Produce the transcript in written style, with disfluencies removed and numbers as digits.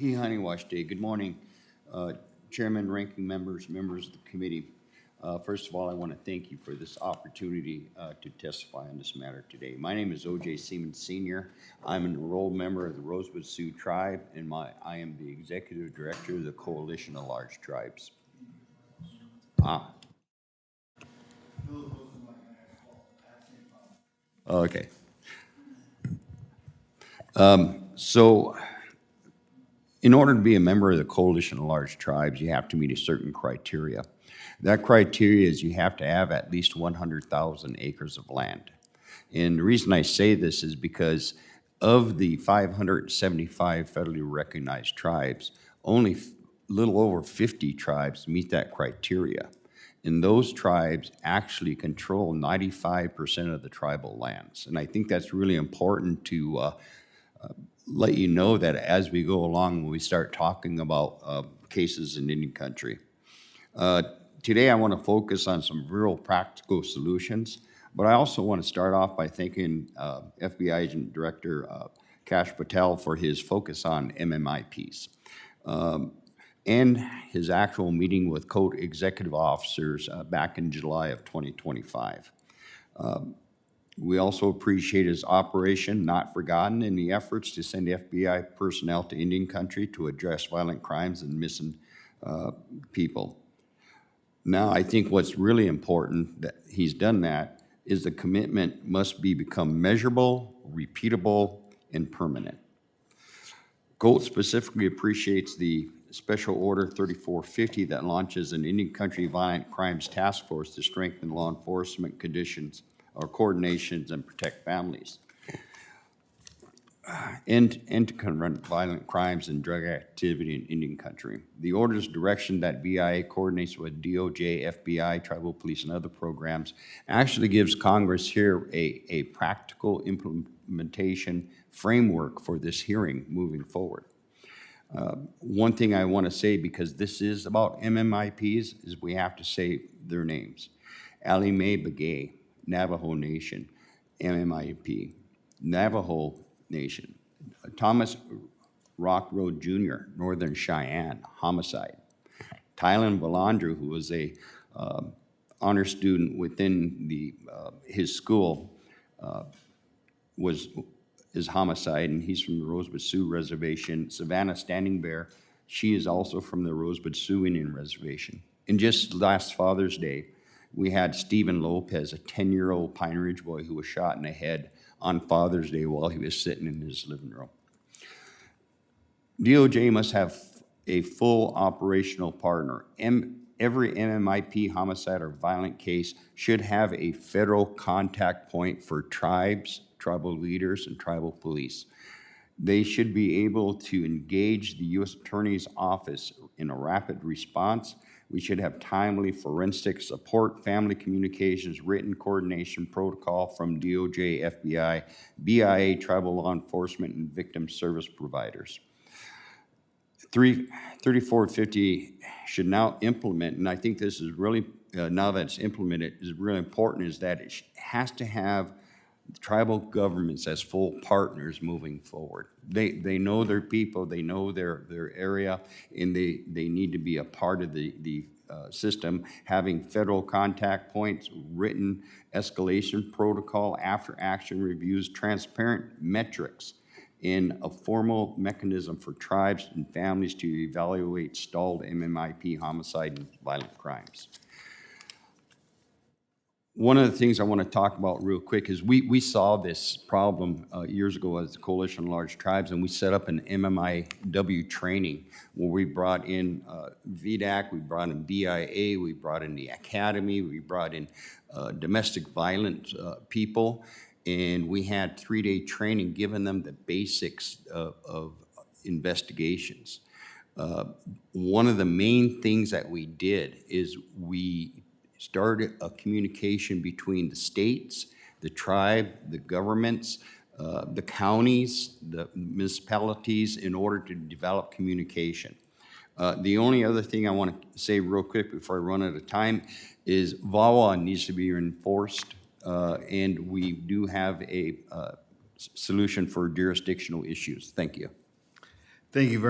Honeywash Day. Good morning, Chairman, ranking members, members of the committee. First of all, I want to thank you for this opportunity to testify on this matter today. My name is O.J. Semans Sr. I'm an enrolled member of the Rosebud Sioux Tribe, and I am the Executive Director of the Coalition of Large Tribes. Okay. So, in order to be a member of the Coalition of Large Tribes, you have to meet a certain criteria. That criteria is you have to have at least 100,000 acres of land. And the reason I say this is because of the 575 federally recognized tribes, only a little over 50 tribes meet that criteria. And those tribes actually control 95% of the tribal lands. And I think that's really important to let you know that as we go along, when we start talking about cases in Indian country. Today, I want to focus on some real practical solutions, but I also want to start off by thanking FBI Agent Director Kash Patel for his focus on MMIPs and his actual meeting with co-executive officers back in July of 2025. We also appreciate his Operation Not Forgotten in the efforts to send FBI personnel to Indian country to address violent crimes and missing people. Now, I think what's really important that he's done that is the commitment must become measurable, repeatable, and permanent. GOAT specifically appreciates the Special Order 3450 that launches an Indian country violent crimes task force to strengthen law enforcement conditions or coordinations and protect families, and to confront violent crimes and drug activity in Indian country. The order's direction that BIA coordinates with DOJ, FBI, tribal police, and other programs actually gives Congress here a practical implementation framework for this hearing moving forward. One thing I want to say, because this is about MMIPs, is we have to say their names. Ella Mae Begay, Navajo Nation, MMIP. Navajo Nation. Thomas Rock Road Jr., Northern Cheyenne, homicide. Tylen Valandru, who was a honor student within his school, is homicide, and he's from the Rosebud Sioux Reservation. Savannah Standing Bear, she is also from the Rosebud Sioux Indian Reservation. And just last Father's Day, we had Stephen Lopez, a 10-year-old Pine Ridge boy who was shot in the head on Father's Day while he was sitting in his living room. DOJ must have a full operational partner. Every MMIP homicide or violent case should have a federal contact point for tribes, tribal leaders, and tribal police. They should be able to engage the U.S. Attorney's Office in a rapid response. We should have timely forensic support, family communications, written coordination protocol from DOJ, FBI, BIA, tribal law enforcement, and victim service providers. 3450 should now implement, and I think this is really, now that it's implemented, is really important, is that it has to have tribal governments as full partners moving forward. They know their people, they know their area, and they need to be a part of the system, having federal contact points, written escalation protocol, after action reviews, transparent metrics, in a formal mechanism for tribes and families to evaluate stalled MMIP homicide and violent crimes. One of the things I want to talk about real quick is we saw this problem years ago as the Coalition of Large Tribes, and we set up an MMIW training where we brought in VDAC, we brought in BIA, we brought in the Academy, we brought in domestic violence people, and we had 3-day training giving them the basics of investigations. One of the main things that we did is we started a communication between the states, the tribe, the governments, the counties, the municipalities, in order to develop communication. The only other thing I want to say real quick before I run out of time is VAWA needs to be enforced, and we do have a solution for jurisdictional issues. Thank you. Thank you very much.